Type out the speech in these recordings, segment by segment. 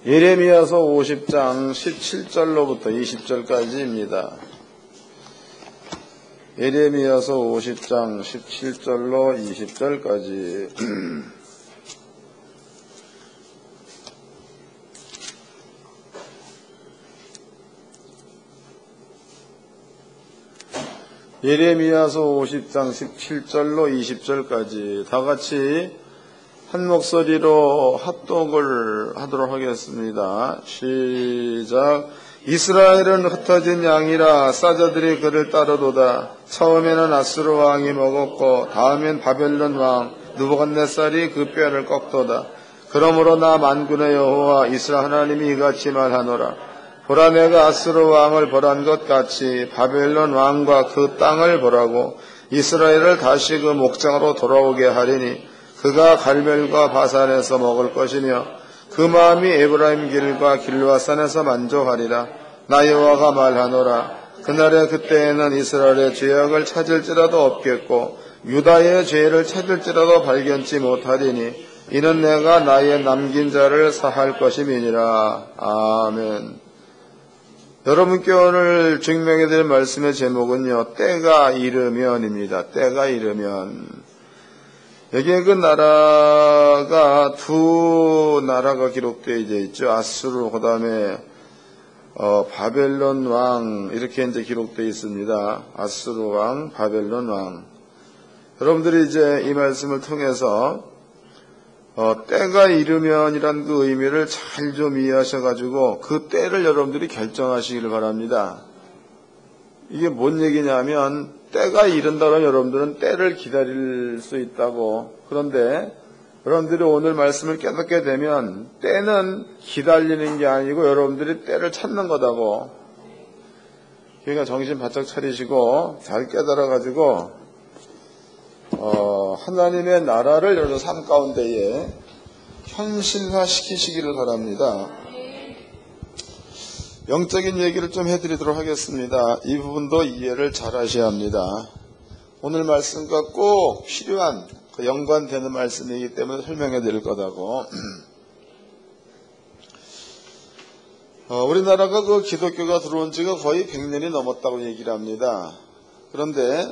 예레미야서 50장 17절로부터 20절까지입니다. 예레미야서 50장 17절로 20절까지 예레미야서 50장 17절로 20절까지 다같이 한 목소리로 합독을 하도록 하겠습니다. 시작. 이스라엘은 흩어진 양이라 사자들이 그를 따르도다. 처음에는 아수르 왕이 먹었고 다음엔 바벨론 왕 느부갓네살이 그 뼈를 꺾도다. 그러므로 나 만군의 여호와 이스라엘 하나님이 이같이 말하노라. 보라, 내가 아수르 왕을 벌한 것 같이 바벨론 왕과 그 땅을 벌하고 이스라엘을 다시 그 목장으로 돌아오게 하리니 그가 갈멜과 바산에서 먹을 것이며 그 마음이 에브라임 길과 길르앗산에서 만족하리라. 나 여호와가 말하노라. 그날에 그때에는 이스라엘의 죄악을 찾을지라도 없겠고 유다의 죄를 찾을지라도 발견치 못하리니 이는 내가 나의 남긴 자를 사할 것임이니라. 아멘. 여러분께 오늘 증명해드릴 말씀의 제목은요, 때가 이르면입니다. 때가 이르면. 여기에 그 나라가 두 나라가 기록되어 있죠. 아수르, 그 다음에 바벨론 왕, 이렇게 이제 기록되어 있습니다. 아수르 왕, 바벨론 왕. 여러분들이 이제 이 말씀을 통해서 때가 이르면이란 그 의미를 잘 좀 이해하셔가지고 그 때를 여러분들이 결정하시기를 바랍니다. 이게 뭔 얘기냐면 때가 이른다 그러면 여러분들은 때를 기다릴 수 있다고. 그런데 여러분들이 오늘 말씀을 깨닫게 되면 때는 기다리는 게 아니고 여러분들이 때를 찾는 거다고. 그러니까 정신 바짝 차리시고 잘 깨달아가지고 하나님의 나라를 여러분 삶 가운데에 현실화시키시기를 바랍니다. 영적인 얘기를 좀 해드리도록 하겠습니다. 이 부분도 이해를 잘 하셔야 합니다. 오늘 말씀과 꼭 필요한 연관되는 말씀이기 때문에 설명해 드릴 거다고. 우리나라가 그 기독교가 들어온 지가 거의 100년이 넘었다고 얘기를 합니다. 그런데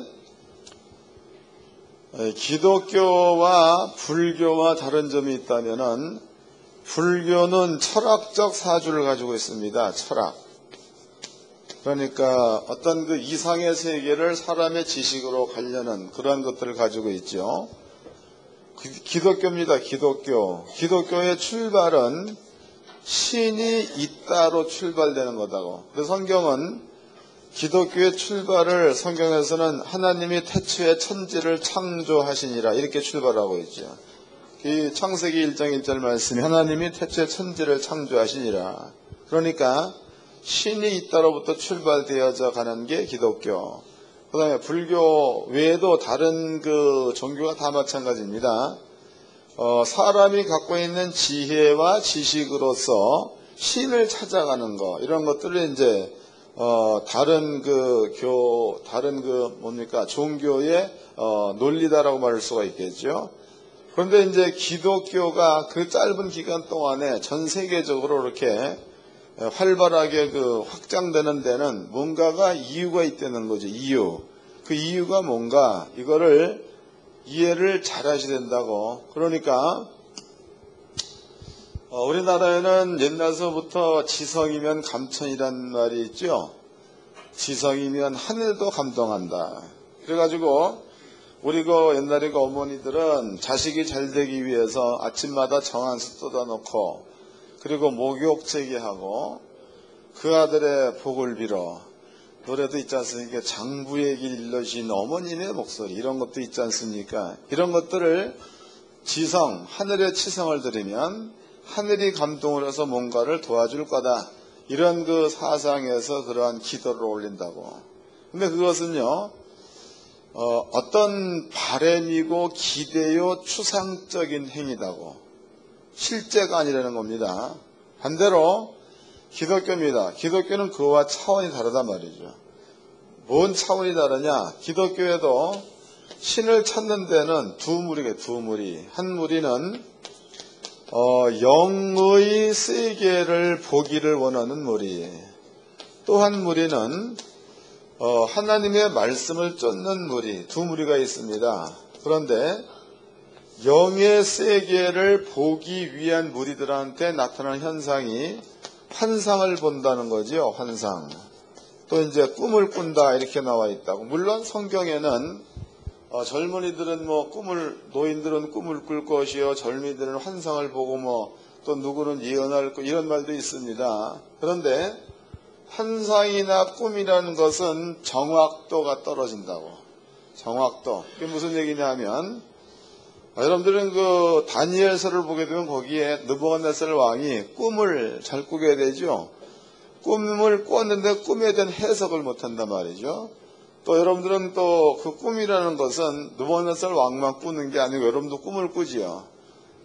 기독교와 불교와 다른 점이 있다면은 불교는 철학적 사주를 가지고 있습니다. 철학. 그러니까 어떤 그 이상의 세계를 사람의 지식으로 가려는 그러한 것들을 가지고 있죠. 기독교입니다. 기독교. 기독교의 출발은 신이 있다로 출발되는 거다고. 그래서 성경은 기독교의 출발을 성경에서는 하나님이 태초에 천지를 창조하시니라 이렇게 출발하고 있죠. 이 창세기 1장 1절 말씀이 하나님이 태초에 천지를 창조하시니라. 그러니까 신이 있다로부터 출발되어져 가는 게 기독교. 그 다음에 불교 외에도 다른 그 종교가 다 마찬가지입니다. 사람이 갖고 있는 지혜와 지식으로서 신을 찾아가는 거, 이런 것들을 이제 다른 종교의 논리다라고 말할 수가 있겠죠. 그런데 이제 기독교가 그 짧은 기간 동안에 전 세계적으로 이렇게 활발하게 확장되는 데는 뭔가가 이유가 있다는 거죠. 이유. 그 이유가 뭔가, 이거를 이해를 잘 하셔야 된다고. 그러니까 우리나라에는 옛날서부터 지성이면 감천이란 말이 있죠. 지성이면 하늘도 감동한다. 그래가지고 우리 옛날에 어머니들은 자식이 잘 되기 위해서 아침마다 정한수 쏟아놓고 그리고 목욕 제기하고 그 아들의 복을 빌어, 노래도 있지 않습니까? 장부의 길 일러주신 어머님의 목소리, 이런 것도 있지 않습니까? 이런 것들을 지성, 하늘의 치성을 들으면 하늘이 감동을 해서 뭔가를 도와줄 거다, 이런 그 사상에서 그러한 기도를 올린다고. 근데 그것은요, 어떤 바램이고 기대요 추상적인 행위다고, 실제가 아니라는 겁니다. 반대로 기독교입니다. 기독교는 그와 차원이 다르단 말이죠. 뭔 차원이 다르냐? 기독교에도 신을 찾는 데는 두 무리가, 두 무리. 한 무리는 영의 세계를 보기를 원하는 무리, 또 한 무리는 하나님의 말씀을 쫓는 무리, 두 무리가 있습니다. 그런데 영의 세계를 보기 위한 무리들한테 나타나는 현상이 환상을 본다는 거지요. 환상. 또 이제 꿈을 꾼다 이렇게 나와 있다고. 물론 성경에는 젊은이들은 노인들은 꿈을 꿀 것이요, 젊은이들은 환상을 보고 또 누구는 예언할 것, 이런 말도 있습니다. 그런데 환상이나 꿈이라는 것은 정확도가 떨어진다고. 정확도. 그게 무슨 얘기냐면, 여러분들은 그 다니엘서를 보게 되면 거기에 느부갓네살 왕이 꿈을 잘 꾸게 되죠. 꿈을 꿨는데 꿈에 대한 해석을 못한단 말이죠. 또 여러분들은 또 그 꿈이라는 것은 느부갓네살 왕만 꾸는 게 아니고 여러분도 꿈을 꾸지요.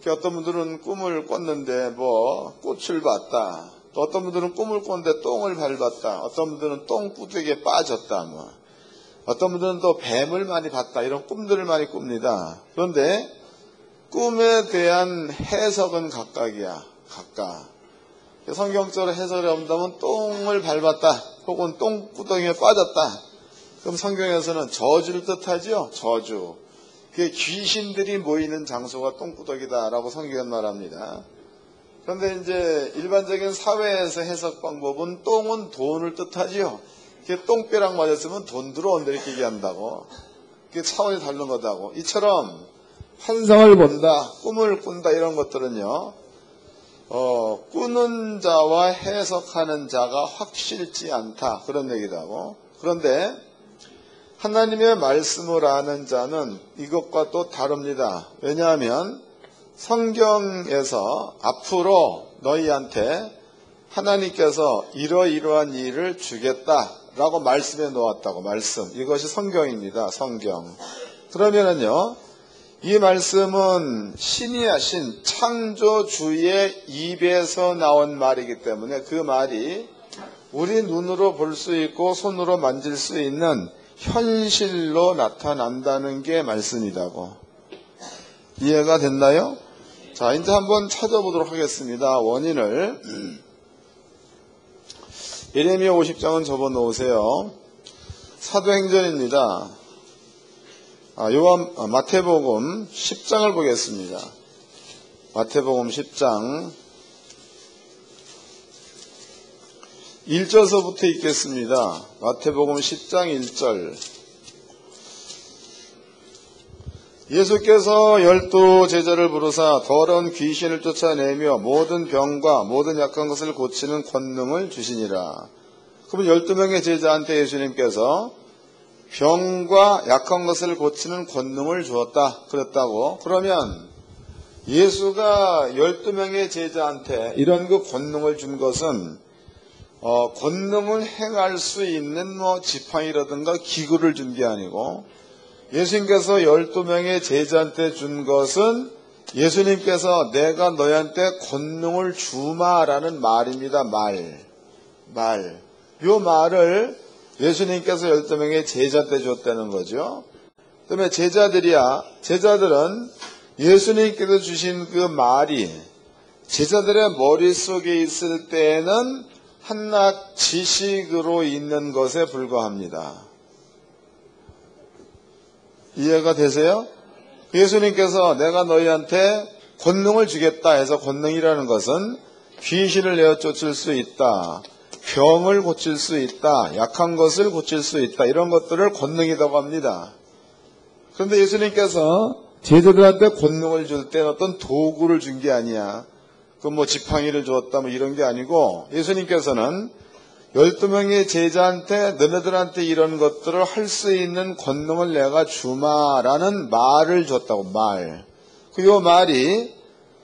어떤 분들은 꿈을 꿨는데 꽃을 봤다. 또 어떤 분들은 꿈을 꿨는데 똥을 밟았다. 어떤 분들은 똥구덩이에 빠졌다. 어떤 분들은 또 뱀을 많이 봤다. 이런 꿈들을 많이 꿉니다. 그런데 꿈에 대한 해석은 각각이야. 각각. 성경적으로 해석을 한다면 똥을 밟았다. 혹은 똥구덩이에 빠졌다. 그럼 성경에서는 저주를 뜻하죠. 저주. 그게 귀신들이 모이는 장소가 똥구덩이다라고 성경은 말합니다. 그런데 이제 일반적인 사회에서 해석 방법은 똥은 돈을 뜻하지요. 그게 똥벼락 맞았으면 돈 들어온다 이렇게 얘기한다고. 그게 차원이 다른 거다고. 이처럼 환상을 본다, 꿈을 꾼다 이런 것들은요. 꾸는 자와 해석하는 자가 확실치 않다 그런 얘기다고. 그런데 하나님의 말씀을 아는 자는 이것과 또 다릅니다. 왜냐하면 성경에서 앞으로 너희한테 하나님께서 이러이러한 일을 주겠다라고 말씀해 놓았다고. 말씀. 이것이 성경입니다. 성경. 그러면은요, 이 말씀은 신이 하신 창조주의 입에서 나온 말이기 때문에 그 말이 우리 눈으로 볼 수 있고 손으로 만질 수 있는 현실로 나타난다는 게 말씀이라고. 이해가 됐나요? 자, 이제 한번 찾아보도록 하겠습니다. 원인을. 예레미야 50장은 접어놓으세요. 사도행전입니다. 마태복음 10장을 보겠습니다. 마태복음 10장 1절서부터 읽겠습니다. 마태복음 10장 1절. 예수께서 12 제자를 부르사 더러운 귀신을 쫓아내며 모든 병과 모든 약한 것을 고치는 권능을 주시니라. 그러면 12명의 제자한테 예수님께서 병과 약한 것을 고치는 권능을 주었다 그랬다고. 그러면 예수가 12명의 제자한테 이런 그 권능을 준 것은 권능을 행할 수 있는 지팡이라든가 기구를 준 게 아니고, 예수님께서 12명의 제자한테 준 것은 예수님께서 내가 너희한테 권능을 주마라는 말입니다. 말. 요 말을 예수님께서 12명의 제자한테 줬다는 거죠. 그다음에 제자들은 예수님께서 주신 그 말이 제자들의 머릿속에 있을 때에는 한낱 지식으로 있는 것에 불과합니다. 이해가 되세요? 예수님께서 내가 너희한테 권능을 주겠다 해서, 권능이라는 것은 귀신을 내어 쫓을 수 있다, 병을 고칠 수 있다, 약한 것을 고칠 수 있다, 이런 것들을 권능이라고 합니다. 그런데 예수님께서 제자들한테 권능을 줄 때 어떤 도구를 준 게 아니야. 지팡이를 주었다 이런 게 아니고, 예수님께서는 12명의 제자한테 너네들한테 이런 것들을 할 수 있는 권능을 내가 주마라는 말을 줬다고. 말. 요 말이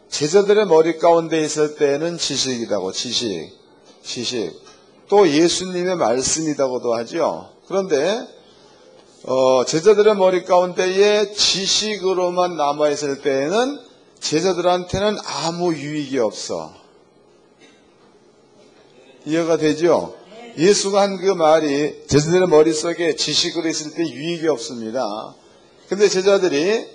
제자들의 머리 가운데 있을 때는 지식이라고. 지식. 또 예수님의 말씀이라고도 하죠. 그런데 제자들의 머리 가운데에 지식으로만 남아있을 때에는 제자들한테는 아무 유익이 없어. 이해가 되죠? 예수가 한 그 말이 제자들의 머릿속에 지식으로 있을 때 유익이 없습니다. 근데 제자들이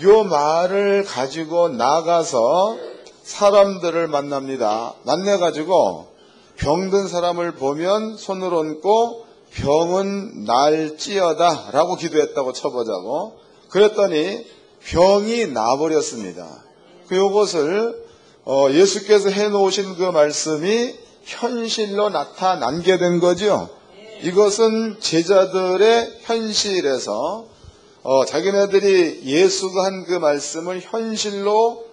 요 말을 가지고 나가서 사람들을 만납니다. 만나가지고 병든 사람을 보면 손을 얹고 병은 날찌어다 라고 기도했다고 쳐보자고. 그랬더니 병이 나버렸습니다. 요것을 예수께서 해놓으신 그 말씀이 현실로 나타나게 된 거죠. 이것은 제자들의 현실에서 자기네들이 예수가 한 그 말씀을 현실로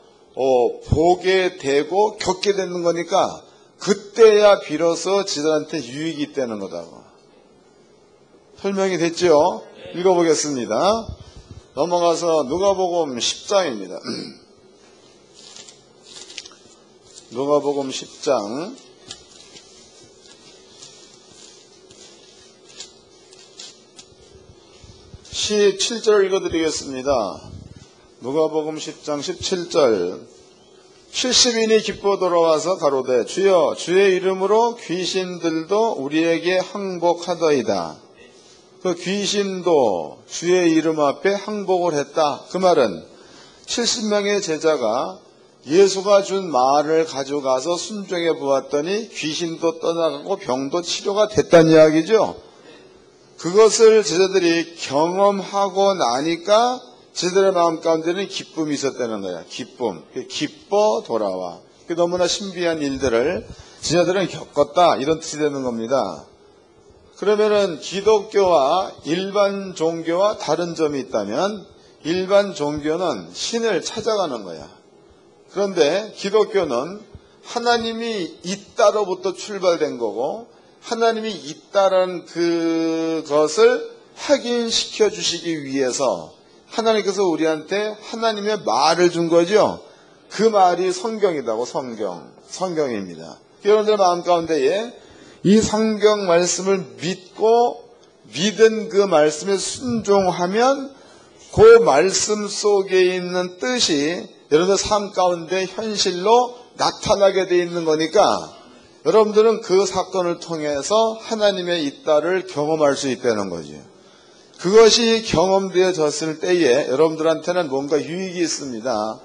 보게 되고 겪게 되는 거니까 그때야 비로소 제자들한테 유익이 있다는 거다고. 설명이 됐죠? 읽어보겠습니다. 넘어가서 누가복음 10장입니다. 누가복음 10장 17절 읽어드리겠습니다. 누가복음 10장 17절 70인이 기뻐 돌아와서 가로되 주여 주의 이름으로 귀신들도 우리에게 항복하더이다. 그 귀신도 주의 이름 앞에 항복을 했다. 그 말은 70명의 제자가 예수가 준 말을 가져가서 순종해 보았더니 귀신도 떠나가고 병도 치료가 됐다는 이야기죠. 그것을 제자들이 경험하고 나니까 제자들의 마음 가운데는 기쁨이 있었다는 거야. 기쁨. 기뻐 돌아와. 너무나 신비한 일들을 제자들은 겪었다. 이런 뜻이 되는 겁니다. 그러면은 기독교와 일반 종교와 다른 점이 있다면 일반 종교는 신을 찾아가는 거야. 그런데 기독교는 하나님이 있다로부터 출발된 거고 하나님이 있다라는 그것을 확인시켜 주시기 위해서 하나님께서 우리한테 하나님의 말을 준 거죠. 그 말이 성경이라고. 성경입니다. 여러분들 마음 가운데에 이 성경 말씀을 믿고 믿은 그 말씀에 순종하면 그 말씀 속에 있는 뜻이 여러분들 삶 가운데 현실로 나타나게 돼 있는 거니까 여러분들은 그 사건을 통해서 하나님의 있다를 경험할 수 있다는 거죠. 그것이 경험되어졌을 때에 여러분들한테는 뭔가 유익이 있습니다.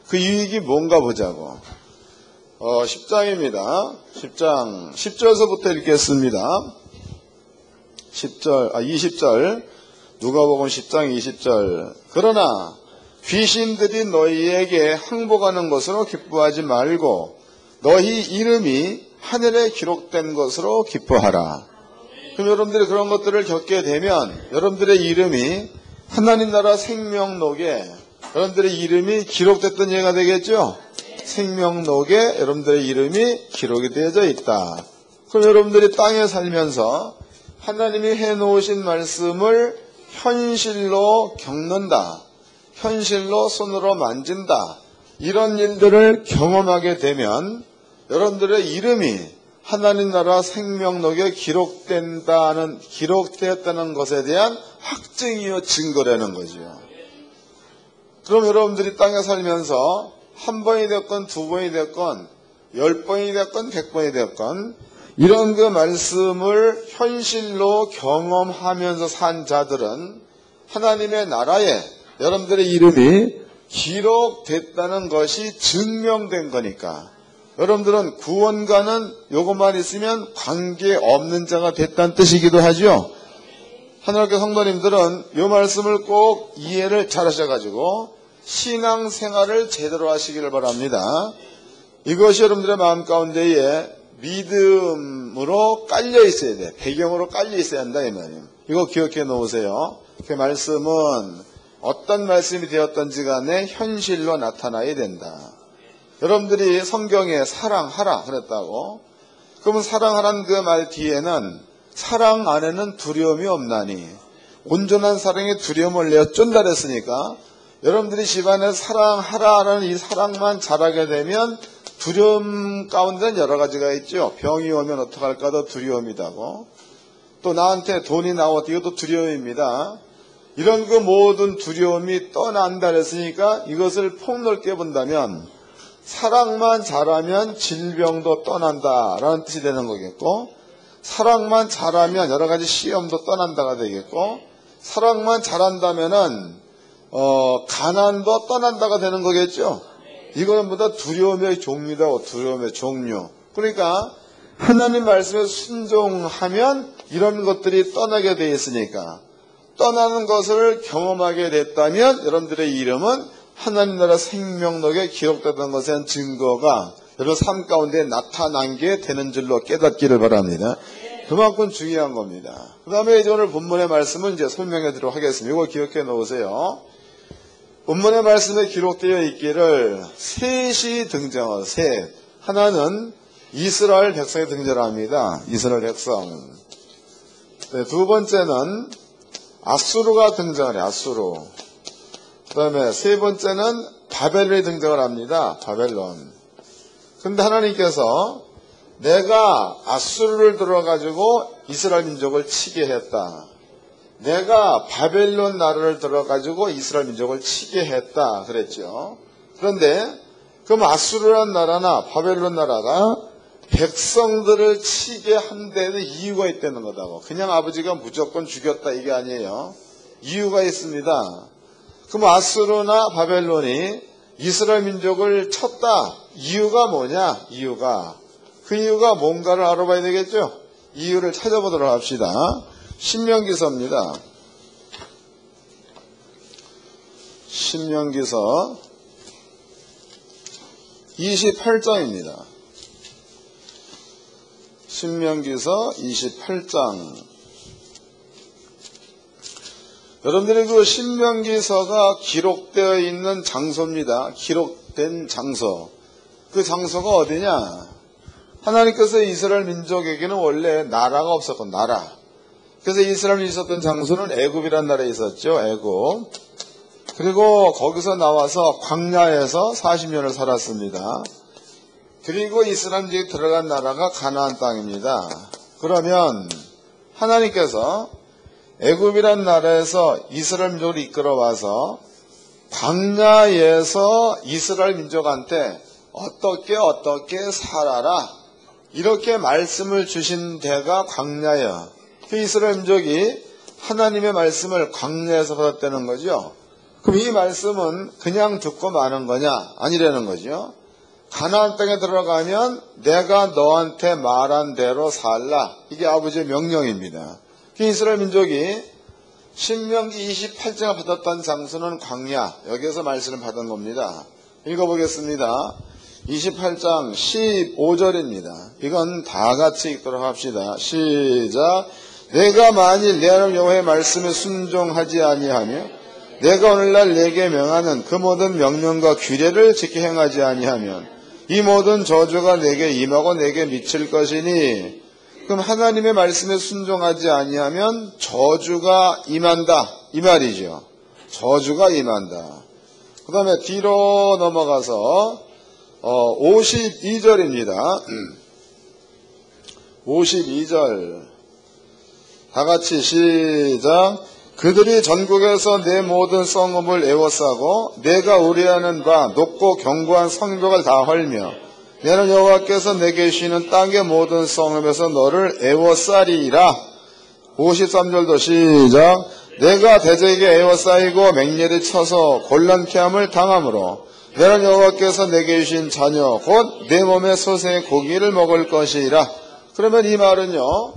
그 유익이 뭔가 보자고. 10장입니다. 10장 10절서부터 읽겠습니다. 20절 누가복음 10장 20절 그러나 귀신들이 너희에게 항복하는 것으로 기뻐하지 말고 너희 이름이 하늘에 기록된 것으로 기뻐하라. 그럼 여러분들이 그런 것들을 겪게 되면 여러분들의 이름이 하나님 나라 생명록에 여러분들의 이름이 기록됐던 예가 되겠죠? 생명록에 여러분들의 이름이 기록이 되어져 있다. 그럼 여러분들이 땅에 살면서 하나님이 해놓으신 말씀을 현실로 겪는다. 현실로 손으로 만진다. 이런 일들을 경험하게 되면 여러분들의 이름이 하나님 나라 생명록에 기록되었다는 것에 대한 확증이요 증거라는 거죠. 그럼 여러분들이 땅에 살면서 한 번이 됐건 두 번이 됐건 10번이 됐건 100번이 됐건 이런 그 말씀을 현실로 경험하면서 산 자들은 하나님의 나라에 여러분들의 이름이 기록됐다는 것이 증명된 거니까 여러분들은 구원과는 요것만 있으면 관계없는 자가 됐다는 뜻이기도 하죠. 하나님께 성도님들은 이 말씀을 꼭 이해를 잘 하셔가지고 신앙생활을 제대로 하시기를 바랍니다. 이것이 여러분들의 마음 가운데에 믿음으로 깔려 있어야 돼. 배경으로 깔려 있어야 한다 이 말이에요. 이거 기억해 놓으세요. 그 말씀은 어떤 말씀이 되었던지 간에 현실로 나타나야 된다. 여러분들이 성경에 사랑하라 그랬다고. 그러면 사랑하라는 그 말 뒤에는 사랑 안에는 두려움이 없나니 온전한 사랑에 두려움을 내어 쫀다 그랬으니까 여러분들이 집안에 사랑하라라는 이 사랑만 잘하게 되면 두려움 가운데는 여러 가지가 있죠. 병이 오면 어떡할까도 두려움이다고. 또 나한테 돈이 나오고 이것도 두려움입니다. 이런 그 모든 두려움이 떠난다 그랬으니까 이것을 폭넓게 본다면 사랑만 잘하면 질병도 떠난다라는 뜻이 되는 거겠고 사랑만 잘하면 여러 가지 시험도 떠난다가 되겠고 사랑만 잘한다면은 가난도 떠난다가 되는 거겠죠. 이거는 보다 두려움의 종류다. 두려움의 종류. 그러니까 하나님 말씀에 순종하면 이런 것들이 떠나게 돼 있으니까 떠나는 것을 경험하게 됐다면 여러분들의 이름은 하나님 나라 생명록에 기록되던 것에 대한 증거가 여러분 삶 가운데 나타난 게 되는 줄로 깨닫기를 바랍니다. 그만큼 중요한 겁니다. 그 다음에 이제 오늘 본문의 말씀은 이제 설명해 드리도록 하겠습니다. 이거 기억해 놓으세요. 본문의 말씀에 기록되어 있기를 셋이 등장해요. 셋. 하나는 이스라엘 백성이 등장합니다. 이스라엘 백성. 네, 두 번째는 아수르가 등장을 해요. 아수르. 그 다음에 세 번째는 바벨론이 등장을 합니다. 바벨론. 근데 하나님께서 내가 아수르를 들어가지고 이스라엘 민족을 치게 했다. 내가 바벨론 나라를 들어가지고 이스라엘 민족을 치게 했다. 그랬죠. 그런데 그럼 아수르란 나라나 바벨론 나라가 백성들을 치게 한 데는 이유가 있다는 거다고. 그냥 아버지가 무조건 죽였다 이게 아니에요. 이유가 있습니다. 그럼 아수르나 바벨론이 이스라엘 민족을 쳤다. 이유가 뭐냐? 그 이유가 뭔가를 알아봐야 되겠죠? 이유를 찾아보도록 합시다. 신명기서입니다. 신명기서 28장입니다. 신명기서 28장. 여러분들이 그 신명기서가 기록되어 있는 장소입니다. 기록된 장소. 그 장소가 어디냐? 하나님께서 이스라엘 민족에게는 원래 나라가 없었고 나라. 그래서 이스라엘이 있었던 장소는 애굽이라는 나라에 있었죠. 애굽. 그리고 거기서 나와서 광야에서 40년을 살았습니다. 그리고 이스라엘 민족이 들어간 나라가 가나안 땅입니다. 그러면 하나님께서 애굽이라는 나라에서 이스라엘 민족을 이끌어와서 광야에서 이스라엘 민족한테 어떻게 살아라 이렇게 말씀을 주신 데가 광야예요. 그 이스라엘 민족이 하나님의 말씀을 광야에서 받았다는 거죠. 그럼 이 말씀은 그냥 듣고 마는 거냐? 아니라는 거죠. 가나안 땅에 들어가면 내가 너한테 말한 대로 살라. 이게 아버지의 명령입니다. 그 이스라엘 민족이 신명기 28장을 받았던 장소는 광야. 여기에서 말씀을 받은 겁니다. 읽어보겠습니다. 28장 15절입니다. 이건 다 같이 읽도록 합시다. 시작. 내가 만일 내 하나님 여호와의 말씀에 순종하지 아니하며 내가 오늘날 내게 명하는 그 모든 명령과 규례를 지켜 행하지 아니하면 이 모든 저주가 내게 임하고 내게 미칠 것이니. 그럼 하나님의 말씀에 순종하지 아니하면 저주가 임한다 이 말이죠. 저주가 임한다. 그 다음에 뒤로 넘어가서 52절입니다. 52절 다 같이 시작. 그들이 전국에서 내 모든 성읍을 에워싸고 내가 우려하는 바 높고 견고한 성벽을 다 헐며 내는 여호와께서 내게 주시는 땅의 모든 성읍에서 너를 에워싸리라. 53절도 시작. 내가 대적에게 에워싸이고 맹렬히 쳐서 곤란케 함을 당함으로 내는 여호와께서 내게 주신 자녀 곧 내 몸의 소생의 고기를 먹을 것이라. 그러면 이 말은요,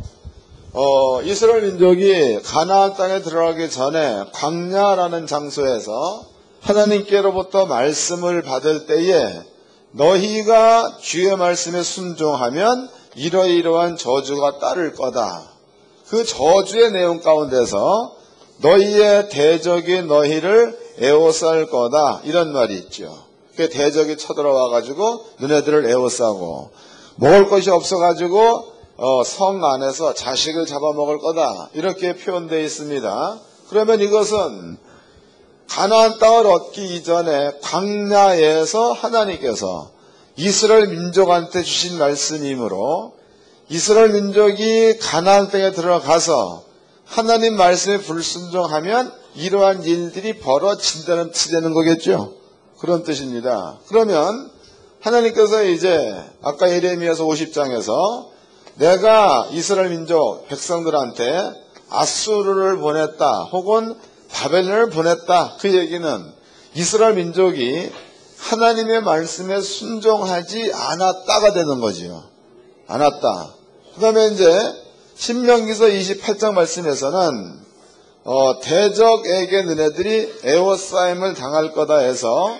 이스라엘 민족이 가나안 땅에 들어가기 전에 광야라는 장소에서 하나님께로부터 말씀을 받을 때에 너희가 주의 말씀에 순종하면 이러이러한 저주가 따를 거다. 그 저주의 내용 가운데서 너희의 대적이 너희를 에워쌀 거다. 이런 말이 있죠. 그 대적이 쳐들어와가지고 너네들을 에워싸고 먹을 것이 없어가지고 성 안에서 자식을 잡아먹을 거다. 이렇게 표현되어 있습니다. 그러면 이것은 가나안 땅을 얻기 이전에 광야에서 하나님께서 이스라엘 민족한테 주신 말씀이므로 이스라엘 민족이 가나안 땅에 들어가서 하나님 말씀에 불순종하면 이러한 일들이 벌어진다는 뜻되는 거겠죠. 그런 뜻입니다. 그러면 하나님께서 이제 아까 예레미야서 50장에서 내가 이스라엘 민족 백성들한테 아수르를 보냈다 혹은 바벨론을 보냈다. 그 얘기는 이스라엘 민족이 하나님의 말씀에 순종하지 않았다가 되는 거지요. 않았다. 그 다음에 이제 신명기서 28장 말씀에서는 대적에게 너네들이 애워싸임을 당할 거다 해서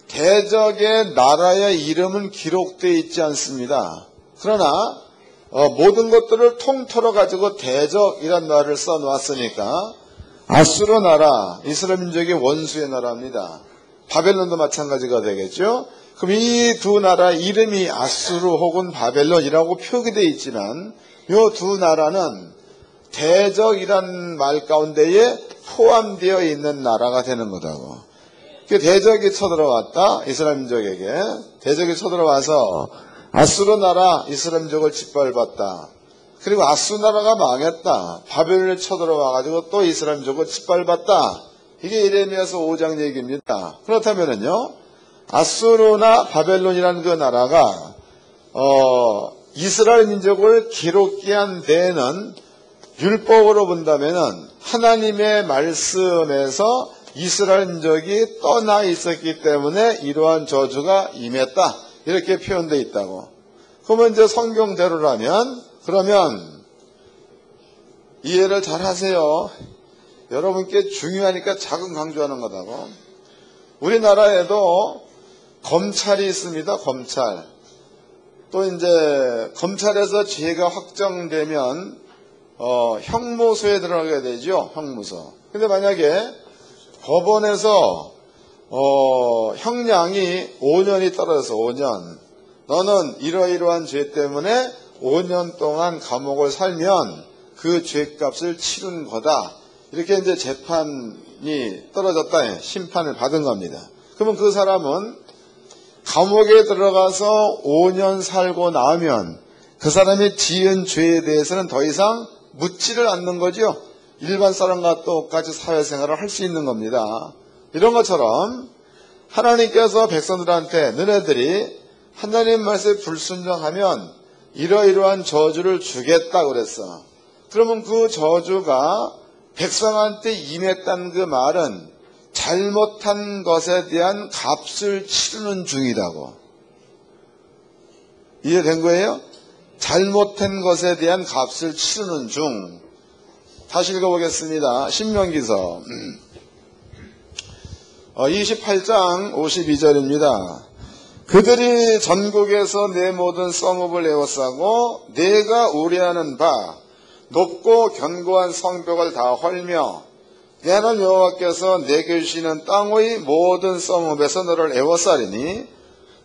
대적의 나라의 이름은 기록되어 있지 않습니다. 그러나 모든 것들을 통틀어 가지고 대적이란 말을 써놓았으니까 아수르 나라, 이스라엘 민족의 원수의 나라입니다. 바벨론도 마찬가지가 되겠죠. 그럼 이 두 나라 이름이 아수르 혹은 바벨론이라고 표기되어 있지만 이 두 나라는 대적이란 말 가운데에 포함되어 있는 나라가 되는 거다고. 대적이 쳐들어왔다. 이스라엘 민족에게 대적이 쳐들어와서 아수르 나라 이스라엘 민족을 짓밟았다. 그리고 아수르 나라가 망했다. 바벨론이 쳐들어와가지고 또 이스라엘 민족을 짓밟았다. 이게 예레미야서 5장 얘기입니다. 그렇다면은요, 아수르나 바벨론이라는 그 나라가 이스라엘 민족을 기록케 한 데에는 율법으로 본다면은 하나님의 말씀에서 이스라엘 민족이 떠나 있었기 때문에 이러한 저주가 임했다. 이렇게 표현되어 있다고. 그러면 이제 성경대로라면 그러면 이해를 잘 하세요. 여러분께 중요하니까 자금 강조하는 거다고. 우리나라에도 검찰이 있습니다. 검찰. 또 이제 검찰에서 죄가 확정되면 형무소에 들어가게 되죠. 형무소. 근데 만약에 법원에서 형량이 5년이 떨어져서 5년, 너는 이러이러한 죄 때문에 5년 동안 감옥을 살면 그 죄값을 치른 거다. 이렇게 이제 재판이 떨어졌다. 심판을 받은 겁니다. 그러면 그 사람은 감옥에 들어가서 5년 살고 나면 그 사람이 지은 죄에 대해서는 더 이상 묻지를 않는 거죠. 일반 사람과 똑같이 사회생활을 할 수 있는 겁니다. 이런 것처럼 하나님께서 백성들한테 너네들이 하나님 말씀에 불순종하면 이러이러한 저주를 주겠다 그랬어. 그러면 그 저주가 백성한테 임했다는 그 말은 잘못한 것에 대한 값을 치르는 중이라고. 이해된 거예요? 잘못한 것에 대한 값을 치르는 중. 다시 읽어보겠습니다. 신명기서 28장 52절입니다. 그들이 전국에서 내 모든 성읍을 에워싸고 내가 우려하는 바 높고 견고한 성벽을 다 헐며 내는 여호와께서 내게 주시는 땅의 모든 성읍에서 너를 에워싸리니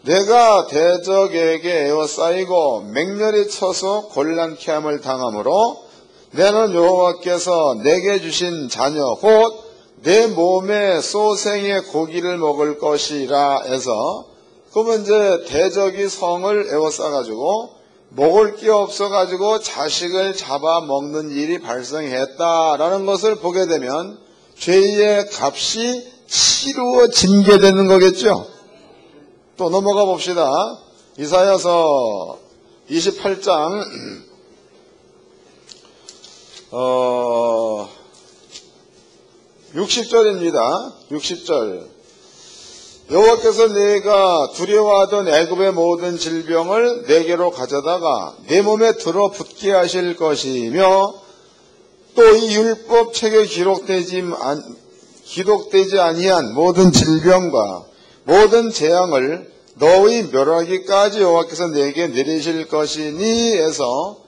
내가 대적에게 에워싸이고 맹렬히 쳐서 곤란케 함을 당하므로 내는 여호와께서 내게 주신 자녀 곧 내 몸에 소생의 고기를 먹을 것이라 해서 그러면 이제 대적이 성을 에워싸가지고 먹을 게 없어가지고 자식을 잡아먹는 일이 발생했다라는 것을 보게 되면 죄의 값이 치루어진 게 되는 거겠죠. 또 넘어가 봅시다. 이사야서 28장 60절입니다. 60절. 여호와께서 내가 두려워하던 애굽의 모든 질병을 내게로 가져다가 내 몸에 들어붙게 하실 것이며 또 이 율법책에 기록되지 아니한 모든 질병과 모든 재앙을 너의 멸하기까지 여호와께서 내게 내리실 것이니 해서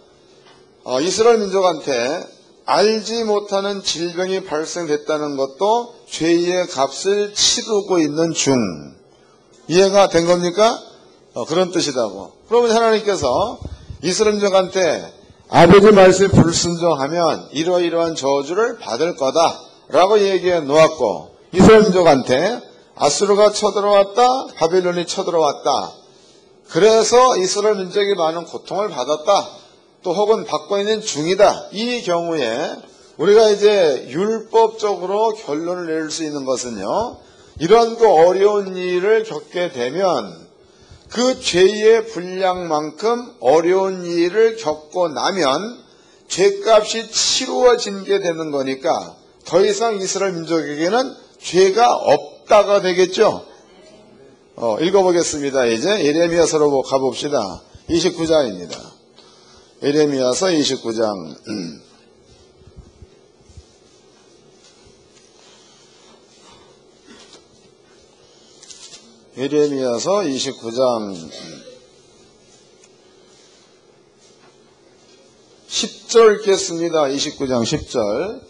이스라엘 민족한테 알지 못하는 질병이 발생됐다는 것도 죄의 값을 치르고 있는 중. 이해가 된 겁니까? 그런 뜻이라고. 그러면 하나님께서 이스라엘 민족한테 아버지 말씀에 불순종하면 이러이러한 저주를 받을 거다라고 얘기해 놓았고 이스라엘 민족한테 아수르가 쳐들어왔다, 바벨론이 쳐들어왔다. 그래서 이스라엘 민족이 많은 고통을 받았다. 또 혹은 받고 있는 중이다. 이 경우에 우리가 이제 율법적으로 결론을 내릴 수 있는 것은요. 이런 그 어려운 일을 겪게 되면 그 죄의 분량만큼 어려운 일을 겪고 나면 죄값이 치루어진 게 되는 거니까 더 이상 이스라엘 민족에게는 죄가 없다가 되겠죠. 읽어보겠습니다. 이제 예레미야서로 가봅시다. 29장입니다. 예레미야서 29장. 예레미야서 29장 10절 읽겠습니다. 29장 10절.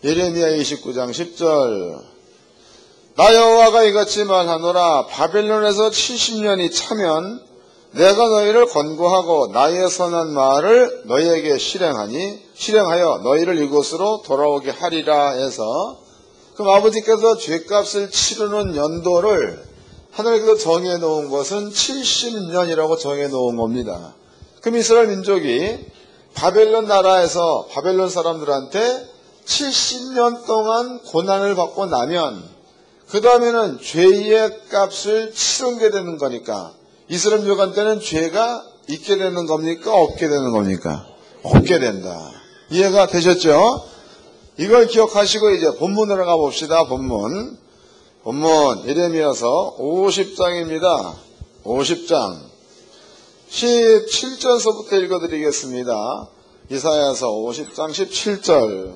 예레미야 29장 10절. 나 여호와가 이같이 말하노라. 바벨론에서 70년이 차면 내가 너희를 권고하고 나의 선한 말을 너희에게 실행하여 너희를 이곳으로 돌아오게 하리라 해서, 그럼 아버지께서 죄값을 치르는 연도를 하나님께서 정해놓은 것은 70년이라고 정해놓은 겁니다. 그럼 이스라엘 민족이 바벨론 나라에서 바벨론 사람들한테 70년 동안 고난을 받고 나면 그 다음에는 죄의 값을 치르게 되는 거니까 이스라엘 민족한테는 죄가 있게 되는 겁니까? 없게 되는 겁니까? 없게 된다. 이해가 되셨죠? 이걸 기억하시고 이제 본문으로 가봅시다. 본문 예레미야서 50장입니다. 50장 17절서부터 읽어드리겠습니다. 이사야서 50장 17절.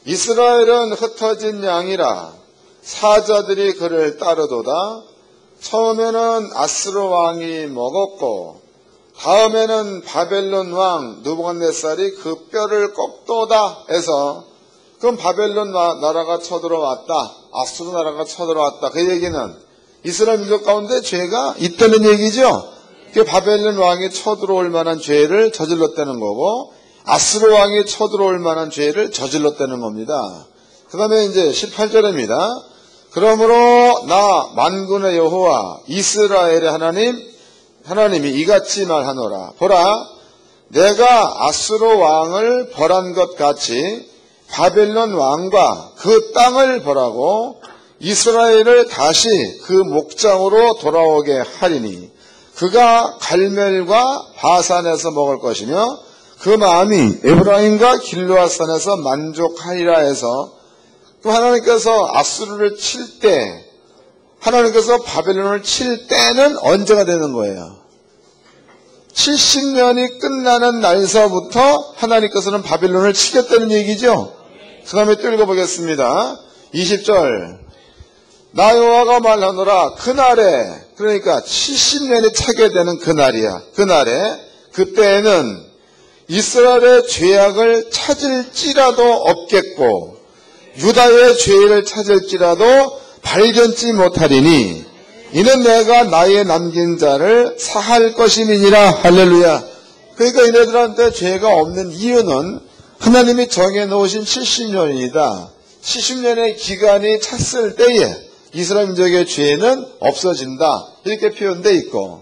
이스라엘은 흩어진 양이라 사자들이 그를 따르도다. 처음에는 아스로 왕이 먹었고 다음에는 바벨론 왕 느부갓네살이 그 뼈를 꺾도다 해서, 그럼 바벨론 나라가 쳐들어왔다, 아수르 나라가 쳐들어왔다. 그 얘기는 이스라엘 민족 가운데 죄가 있다는 얘기죠. 그 바벨론 왕이 쳐들어올 만한 죄를 저질렀다는 거고 아수르 왕이 쳐들어올 만한 죄를 저질렀다는 겁니다. 그 다음에 이제 18절입니다. 그러므로 나 만군의 여호와 이스라엘의 하나님이 이같이 말하노라. 보라, 내가 아수르 왕을 벌한 것 같이 바벨론 왕과 그 땅을 벌하고 이스라엘을 다시 그 목장으로 돌아오게 하리니 그가 갈멜과 바산에서 먹을 것이며 그 마음이 에브라임과 길르앗산에서 만족하리라 해서, 또 하나님께서 아수르를 칠 때, 하나님께서 바벨론을 칠 때는 언제가 되는 거예요? 70년이 끝나는 날서부터 하나님께서는 바벨론을 치겠다는 얘기죠. 그 다음에 또 읽어보겠습니다. 20절. 나 여호와가 말하노라. 그날에, 그러니까 70년이 차게 되는 그날이야. 그날에, 그때에는 이스라엘의 죄악을 찾을지라도 없겠고 유다의 죄를 찾을지라도 발견치 못하리니 이는 내가 나의 남긴 자를 사할 것임이니라. 할렐루야. 그러니까 이네들한테 죄가 없는 이유는 하나님이 정해놓으신 70년이다. 70년의 기간이 찼을 때에 이스라엘 민족의 죄는 없어진다. 이렇게 표현되어 있고,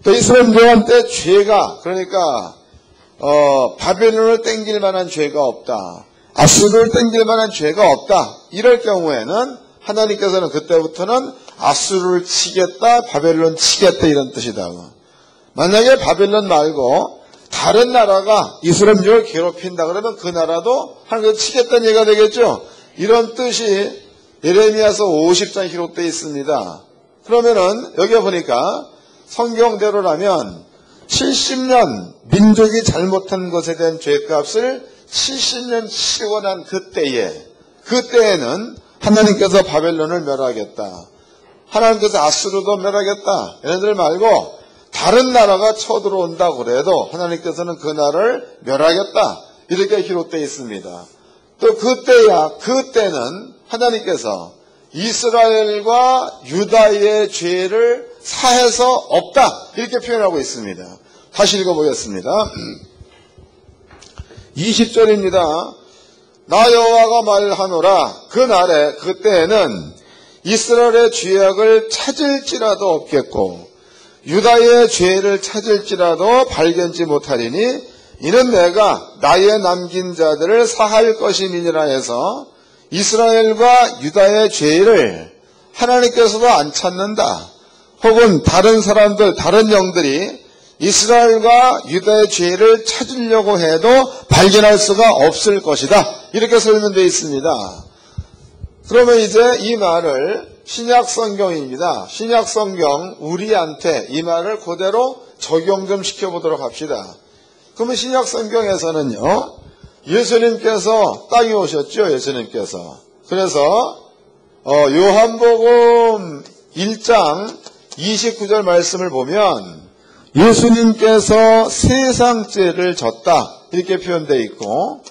또 이스라엘 민족한테 죄가, 그러니까 바벨론을 땡길 만한 죄가 없다, 아수르를 땡길 만한 죄가 없다. 이럴 경우에는 하나님께서는 그때부터는 아수르를 치겠다, 바벨론 치겠다, 이런 뜻이다. 만약에 바벨론 말고 다른 나라가 이스라엘 민족을 괴롭힌다 그러면 그 나라도 하나님께서 치겠다는 얘기가 되겠죠. 이런 뜻이 예레미야서 50장 기록되어 있습니다. 그러면은 여기 보니까 성경대로라면 70년 민족이 잘못한 것에 대한 죄값을 70년 치고 난 그때에는 하나님께서 바벨론을 멸하겠다, 하나님께서 아수르도 멸하겠다, 얘네들 말고 다른 나라가 쳐들어온다 그래도 하나님께서는 그 나라를 멸하겠다, 이렇게 기록되어 있습니다. 또 그때는 하나님께서 이스라엘과 유다의 죄를 사해서 없다, 이렇게 표현하고 있습니다. 다시 읽어보겠습니다. 20절입니다. 나 여호와가 말하노라. 그날에, 그때에는 이스라엘의 죄악을 찾을지라도 없겠고 유다의 죄를 찾을지라도 발견치 못하리니 이는 내가 나의 남긴 자들을 사할 것임이니라 해서 이스라엘과 유다의 죄를 하나님께서도 안 찾는다, 혹은 다른 사람들, 다른 영들이 이스라엘과 유다의 죄를 찾으려고 해도 발견할 수가 없을 것이다, 이렇게 설명되어 있습니다. 그러면 이제 이 말을 신약 성경입니다. 신약 성경 우리한테 이 말을 그대로 적용 좀 시켜보도록 합시다. 그러면 신약 성경에서는요, 예수님께서 땅에 오셨죠, 예수님께서. 그래서 요한복음 1장 29절 말씀을 보면 예수님께서 세상 죄를 졌다 이렇게 표현되어 있고,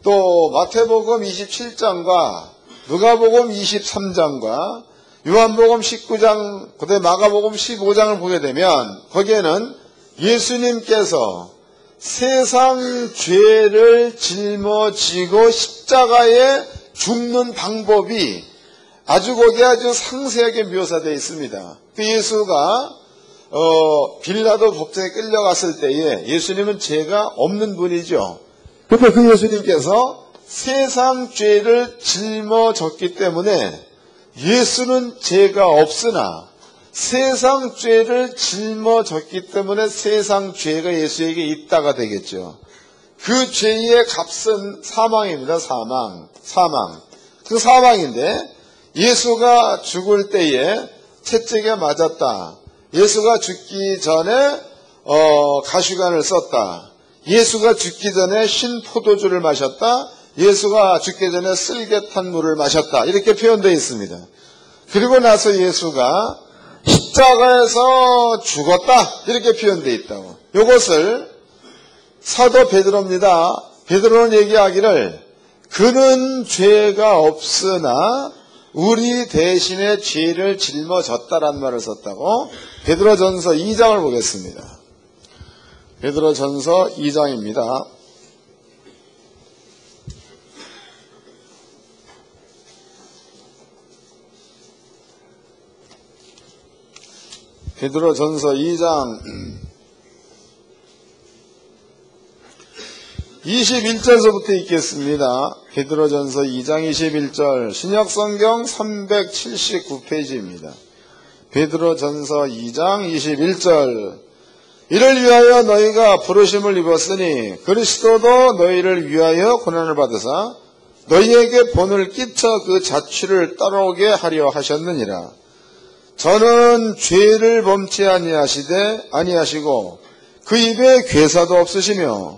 또 마태복음 27장과 누가복음 23장과 요한복음 19장, 그다음에 마가복음 15장을 보게 되면 거기에는 예수님께서 세상 죄를 짊어지고 십자가에 죽는 방법이 거기에 아주 상세하게 묘사되어 있습니다. 그 예수가 빌라도 법정에 끌려갔을 때에 예수님은 죄가 없는 분이죠. 그런데 그 예수님께서 세상 죄를 짊어졌기 때문에 예수는 죄가 없으나 세상 죄를 짊어졌기 때문에 세상 죄가 예수에게 있다가 되겠죠. 그 죄의 값은 사망입니다. 사망. 그 사망인데 예수가 죽을 때에 채찍에 맞았다. 예수가 죽기 전에 가시관을 썼다. 예수가 죽기 전에 신포도주를 마셨다. 예수가 죽기 전에 쓸개탄 물을 마셨다. 이렇게 표현되어 있습니다. 그리고 나서 예수가 십자가에서 죽었다. 이렇게 표현되어 있다고. 이것을 사도 베드로입니다. 베드로는 얘기하기를 그는 죄가 없으나 우리 대신에 죄를 짊어졌다라는 말을 썼다고. 베드로전서 2장을 보겠습니다. 베드로전서 2장입니다. 베드로전서 2장 21절서부터 읽겠습니다. 베드로전서 2장 21절, 신약성경 379페이지입니다. 베드로전서 2장 21절, 이를 위하여 너희가 부르심을 입었으니 그리스도도 너희를 위하여 고난을 받으사 너희에게 본을 끼쳐 그 자취를 따라오게 하려 하셨느니라. 저는 죄를 범치 아니하시고 그 입에 괴사도 없으시며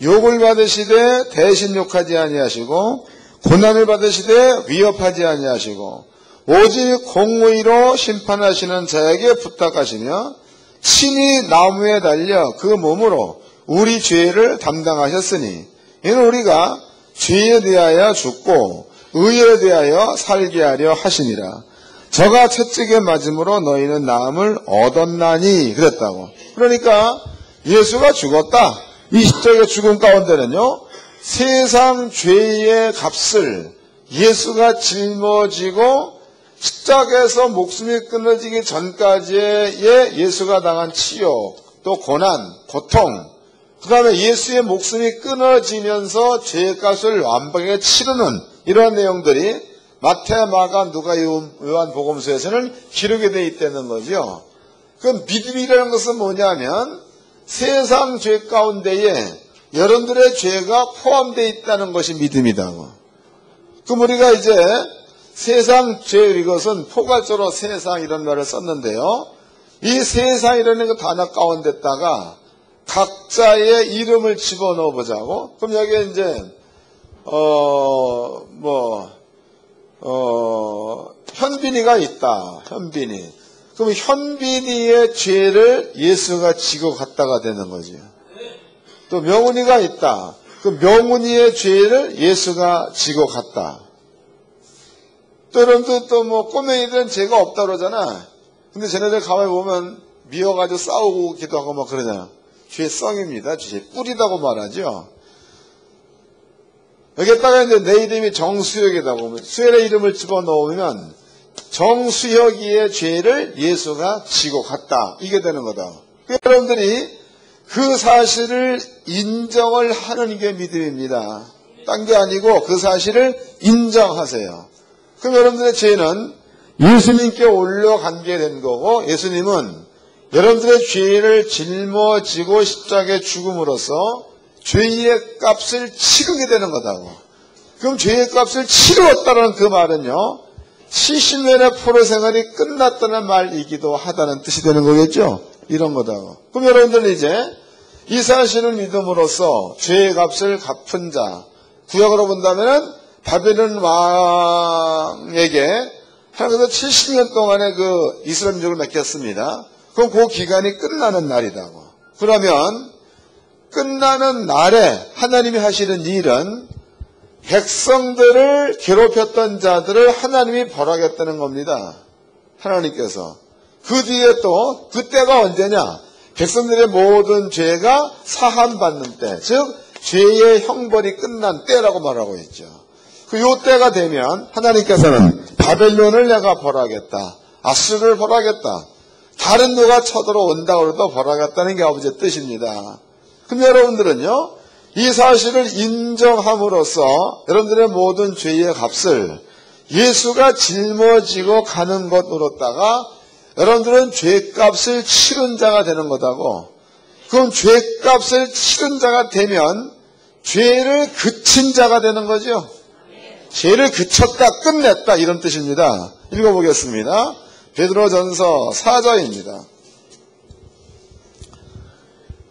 욕을 받으시되 대신 욕하지 아니하시고 고난을 받으시되 위협하지 아니하시고 오직 공의로 심판하시는 자에게 부탁하시며 친히 나무에 달려 그 몸으로 우리 죄를 담당하셨으니 이는 우리가 죄에 대하여 죽고 의에 대하여 살게 하려 하시니라. 저가 채찍에 맞음으로 너희는 나음을 얻었나니 그랬다고. 그러니까 예수가 죽었다. 이 십자가의 죽음 가운데는요, 세상 죄의 값을 예수가 짊어지고 십자가에서 목숨이 끊어지기 전까지의 예수가 당한 치욕, 또 고난, 고통, 그 다음에 예수의 목숨이 끊어지면서 죄의 값을 완벽하게 치르는 이러한 내용들이 마태, 마가, 누가, 요한 복음서에서는 기록이 되어 있다는 거죠. 그 믿음이라는 것은 뭐냐면 세상 죄 가운데에 여러분들의 죄가 포함되어 있다는 것이 믿음이다. 그럼 우리가 이제 세상 죄, 이것은 포괄적으로 세상 이런 말을 썼는데요. 이 세상이라는 그 단어 가운데다가 각자의 이름을 집어넣어 보자고. 그럼 여기에 이제 현빈이가 있다. 현빈이. 그럼 현빈이의 죄를 예수가 지고 갔다가 되는 거죠. 또 명훈이가 있다. 그 명훈이의 죄를 예수가 지고 갔다. 또 여러분들 또 꼬맹이들은 죄가 없다 그러잖아. 근데 쟤네들 가만히 보면 미워가지고 싸우고 기도하고 막 그러잖아. 죄성입니다. 죄 뿌리다고 말하죠. 여기다가 이제 내 이름이 정수혁이라고, 수혈의 이름을 집어넣으면 정수혁이의 죄를 예수가 지고 갔다. 이게 되는 거다. 여러분들이 그 사실을 인정을 하는 게 믿음입니다. 딴 게 아니고 그 사실을 인정하세요. 그럼 여러분들의 죄는 예수님께 올려간 게 된 거고, 예수님은 여러분들의 죄를 짊어지고 십자가에 죽음으로써 죄의 값을 치르게 되는 거다고. 그럼 죄의 값을 치루었다는 그 말은요, 70년의 포로 생활이 끝났다는 말이기도 하다는 뜻이 되는 거겠죠. 이런 거다고. 그럼 여러분들 이제 이 사실을 믿음으로써 죄의 값을 갚은 자, 구약으로 본다면은 바벨론 왕에게 하나님께서 70년 동안의 그 이스라엘 민족을 맡겼습니다. 그럼 그 기간이 끝나는 날이다고. 그러면 끝나는 날에 하나님이 하시는 일은 백성들을 괴롭혔던 자들을 하나님이 벌하겠다는 겁니다. 하나님께서. 그 뒤에 또 그때가 언제냐? 백성들의 모든 죄가 사함받는 때, 즉 죄의 형벌이 끝난 때라고 말하고 있죠. 요 때가 되면 하나님께서는 바벨론을 내가 벌하겠다, 아수르를 벌하겠다, 다른 누가 쳐들어온다고 해도 벌하겠다는 게 아버지의 뜻입니다. 그럼 여러분들은요, 이 사실을 인정함으로써 여러분들의 모든 죄의 값을 예수가 짊어지고 가는 것으로다가 여러분들은 죄값을 치른 자가 되는 거다고. 그럼 죄값을 치른 자가 되면 죄를 그친 자가 되는 거죠. 죄를 그쳤다, 끝냈다, 이런 뜻입니다. 읽어보겠습니다. 베드로전서 4장입니다.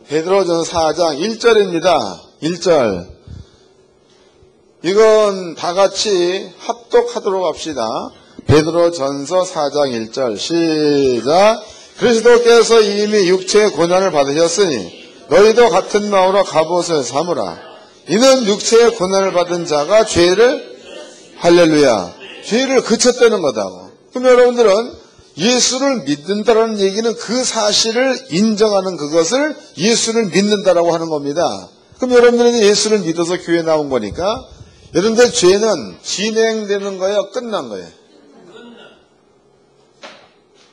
베드로전서 4장 1절입니다. 1절. 이건 다 같이 합독하도록 합시다. 베드로전서 4장 1절 시작. 그리스도께서 이미 육체의 고난을 받으셨으니 너희도 같은 마음으로 갑옷을 삼으라. 이는 육체의 고난을 받은 자가 죄를 할렐루야, 죄를 그쳤다는 거다고. 그럼 여러분들은 예수를 믿는다라는 얘기는 그 사실을 인정하는 그것을 예수를 믿는다라고 하는 겁니다. 그럼 여러분들은 예수를 믿어서 교회에 나온 거니까 여러분들 죄는 진행되는 거예요, 끝난 거예요?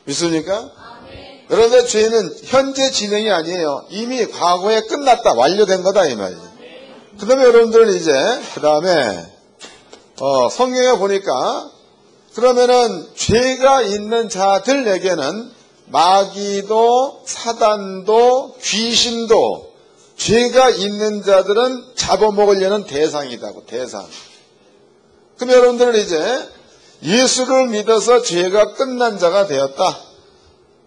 믿습니까? 여러분들 죄는 현재 진행이 아니에요. 이미 과거에 끝났다, 완료된 거다 이 말이에요. 그 다음에 여러분들은 이제 그 다음에 성경에 보니까 그러면은 죄가 있는 자들에게는 마귀도 사단도 귀신도 죄가 있는 자들은 잡아먹으려는 대상이다고. 대상. 그럼 여러분들은 이제 예수를 믿어서 죄가 끝난 자가 되었다.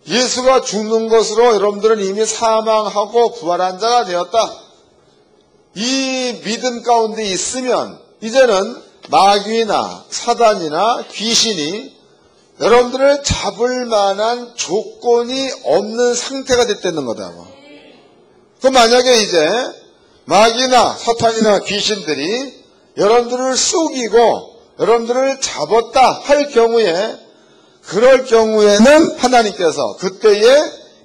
예수가 죽는 것으로 여러분들은 이미 사망하고 부활한 자가 되었다. 이 믿음 가운데 있으면 이제는 마귀나 사단이나 귀신이 여러분들을 잡을 만한 조건이 없는 상태가 됐다는 거다고. 그럼 만약에 이제 마귀나 사탄이나 귀신들이 여러분들을 속이고 여러분들을 잡았다 할 경우에, 그럴 경우에는 하나님께서 그때에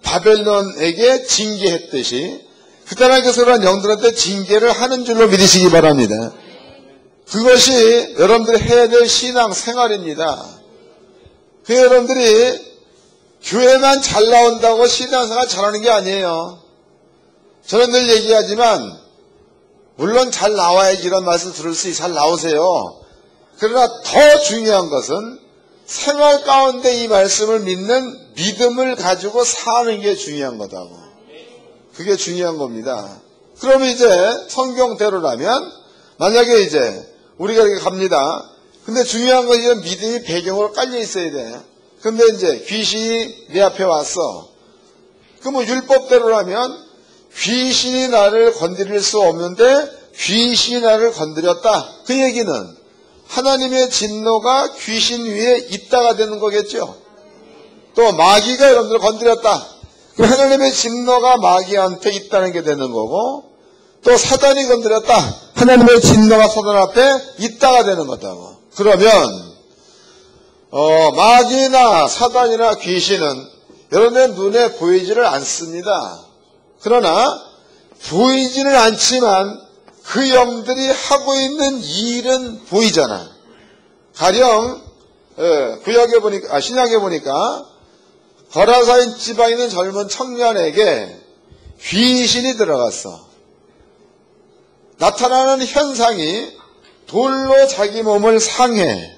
바벨론에게 징계했듯이 그때 하나님께서 그런 영들한테 징계를 하는 줄로 믿으시기 바랍니다. 그것이 여러분들이 해야 될 신앙 생활입니다. 그 여러분들이 교회만 잘 나온다고 신앙생활 잘하는 게 아니에요. 저는 늘 얘기하지만 물론 잘 나와야지 이런 말씀 들을 수 있어요. 잘 나오세요. 그러나 더 중요한 것은 생활 가운데 이 말씀을 믿는 믿음을 가지고 사는 게 중요한 거다고. 그게 중요한 겁니다. 그러면 이제 성경대로라면 만약에 이제 우리가 이렇게 갑니다. 근데 중요한 것이 믿음이 배경으로 깔려 있어야 돼. 근데 이제 귀신이 내 앞에 왔어. 그럼 율법대로라면 귀신이 나를 건드릴 수 없는데 귀신이 나를 건드렸다. 그 얘기는 하나님의 진노가 귀신 위에 있다가 되는 거겠죠. 또 마귀가 여러분들을 건드렸다. 그럼 하나님의 진노가 마귀한테 있다는 게 되는 거고, 또 사단이 건드렸다. 하나님의 진노가 사단 앞에 있다가 되는 거다고. 그러면 마귀나 사단이나 귀신은 여러분의 눈에 보이지를 않습니다. 그러나 보이지는 않지만 그 영들이 하고 있는 일은 보이잖아. 가령 구약에 보니까 신약에 보니까 거라사인 지방에 있는 젊은 청년에게 귀신이 들어갔어. 나타나는 현상이 돌로 자기 몸을 상해.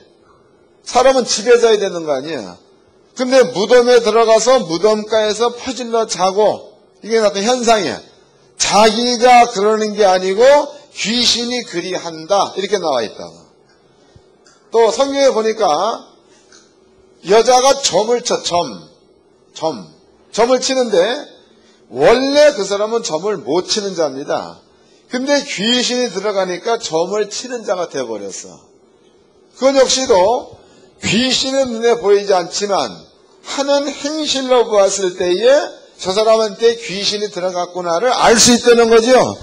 사람은 지배자야 되는 거 아니야. 근데 무덤에 들어가서 무덤가에서 퍼질러 자고, 이게 나타나는 현상이야. 자기가 그러는 게 아니고 귀신이 그리한다, 이렇게 나와 있다고. 또 성경에 보니까 여자가 점을 쳐, 점을 치는데 원래 그 사람은 점을 못 치는 자입니다. 근데 귀신이 들어가니까 점을 치는 자가 되어버렸어. 그건 역시도 귀신은 눈에 보이지 않지만 하는 행실로 보았을 때에 저 사람한테 귀신이 들어갔구나를 알 수 있다는 거죠.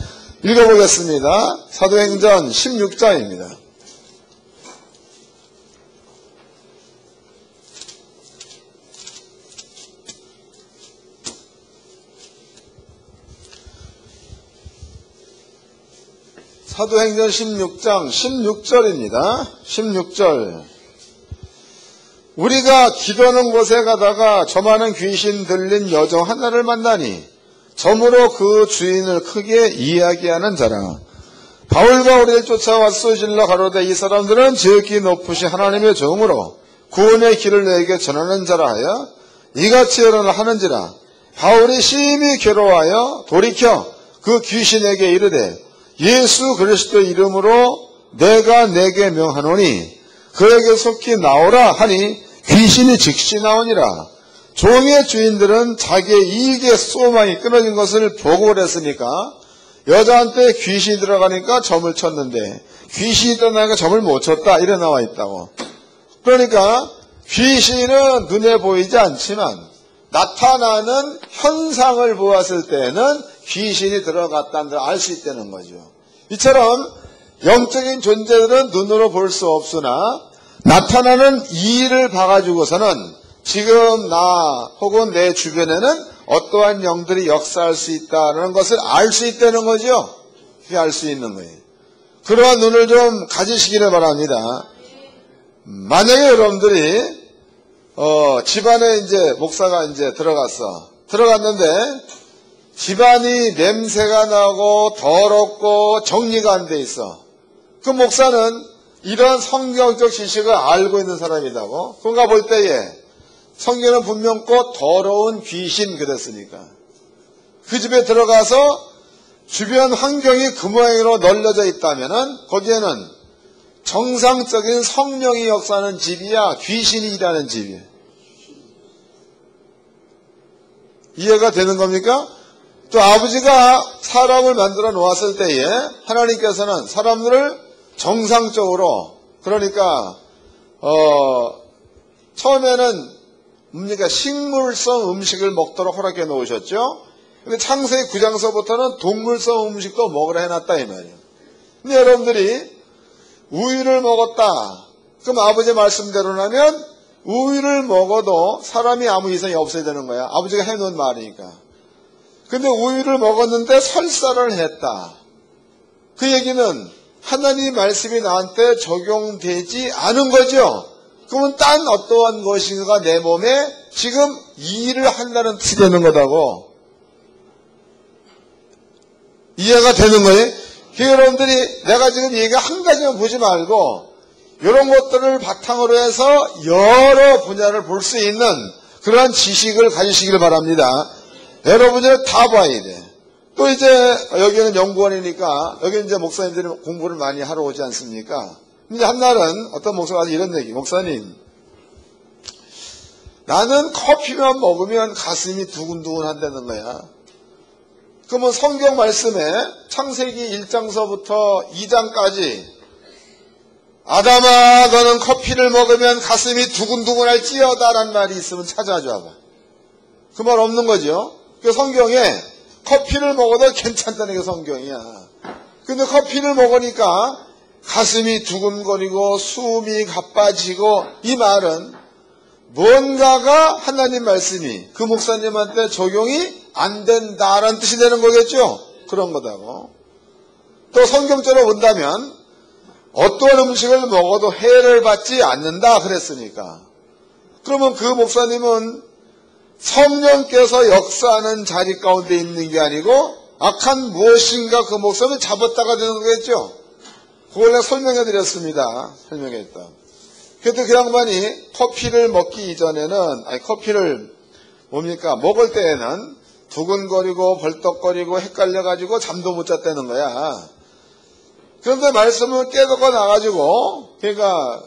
읽어보겠습니다. 사도행전 16장입니다. 사도행전 16장 16절입니다. 16절. 우리가 기도하는 곳에 가다가 점하는 귀신 들린 여종 하나를 만나니 점으로 그 주인을 크게 이야기하는 자라. 바울과 우리를 쫓아와서 질러 가로되 이 사람들은 지극히 높으신 하나님의 종으로 구원의 길을 내게 전하는 자라 하여 이같이 여론을 하는지라. 바울이 심히 괴로워하여 돌이켜 그 귀신에게 이르되 예수 그리스도 이름으로 내가 내게 명하노니 그에게 속히 나오라 하니 귀신이 즉시 나오니라. 종의 주인들은 자기의 이익의 소망이 끊어진 것을 보고 했으니까 여자한테 귀신이 들어가니까 점을 쳤는데 귀신이 떠나니까 점을 못 쳤다 이래 나와 있다고. 그러니까 귀신은 눈에 보이지 않지만 나타나는 현상을 보았을 때는 귀신이 들어갔다는 걸 알 수 있다는 거죠. 이처럼 영적인 존재들은 눈으로 볼 수 없으나 나타나는 일을 봐가지고서는 지금 나 혹은 내 주변에는 어떠한 영들이 역사할 수 있다는 것을 알 수 있다는 거죠. 그게 알 수 있는 거예요. 그러한 눈을 좀 가지시기를 바랍니다. 만약에 여러분들이 집안에 이제 목사가 이제 들어갔는데 집안이 냄새가 나고 더럽고 정리가 안 돼 있어. 그 목사는 이런 성경적 지식을 알고 있는 사람이라고. 그런가 볼 때에 성경은 분명 꼭 더러운 귀신 그랬으니까 그 집에 들어가서 주변 환경이 그 모양으로 널려져 있다면은 거기에는 정상적인 성령이 역사하는 집이야 귀신이 일하는 집이야. 이해가 되는 겁니까? 또 아버지가 사람을 만들어 놓았을 때에 하나님께서는 사람들을 정상적으로 그러니까 처음에는 뭡니까 식물성 음식을 먹도록 허락해 놓으셨죠. 근데 창세기 9장서부터는 동물성 음식도 먹으라 해놨다 이 말이에요. 근데 여러분들이 우유를 먹었다. 그럼 아버지 말씀대로라면 우유를 먹어도 사람이 아무 이상이 없어야 되는 거야. 아버지가 해놓은 말이니까. 근데 우유를 먹었는데 설사를 했다. 그 얘기는 하나님 말씀이 나한테 적용되지 않은 거죠. 그러면 딴 어떠한 것인가 내 몸에 지금 일을 한다는 뜻이 되는 거다고. 이해가 되는 거예요? 여러분들이 내가 지금 얘기가 한 가지만 보지 말고 이런 것들을 바탕으로 해서 여러 분야를 볼 수 있는 그러한 지식을 가지시길 바랍니다. 여러분들은 다 봐야 돼. 또 이제 여기는 연구원이니까 여기 이제 목사님들이 공부를 많이 하러 오지 않습니까? 근데 한날은 어떤 목사가 이런 얘기, 목사님, 나는 커피만 먹으면 가슴이 두근두근 한다는 거야. 그러면 성경 말씀에 창세기 1장서부터 2장까지 아담아 너는 커피를 먹으면 가슴이 두근두근 할지어다라는 말이 있으면 찾아줘 봐. 그 말 없는 거죠. 그 성경에 커피를 먹어도 괜찮다는 게 성경이야. 근데 커피를 먹으니까 가슴이 두근거리고 숨이 가빠지고 이 말은 뭔가가 하나님 말씀이 그 목사님한테 적용이 안 된다라는 뜻이 되는 거겠죠. 그런 거다고. 또 성경적으로 본다면 어떠한 음식을 먹어도 해를 받지 않는다 그랬으니까 그러면 그 목사님은 성령께서 역사하는 자리 가운데 있는 게 아니고 악한 무엇인가 그 목사를 잡았다가 되는 거겠죠. 그걸 내가 설명해 드렸습니다. 설명했다. 그래도 그 양반이 커피를 먹기 이전에는 커피를 뭡니까 먹을 때에는 두근거리고 벌떡거리고 헷갈려가지고 잠도 못 잤다는 거야. 그런데 말씀을 깨닫고 나가지고 그러니까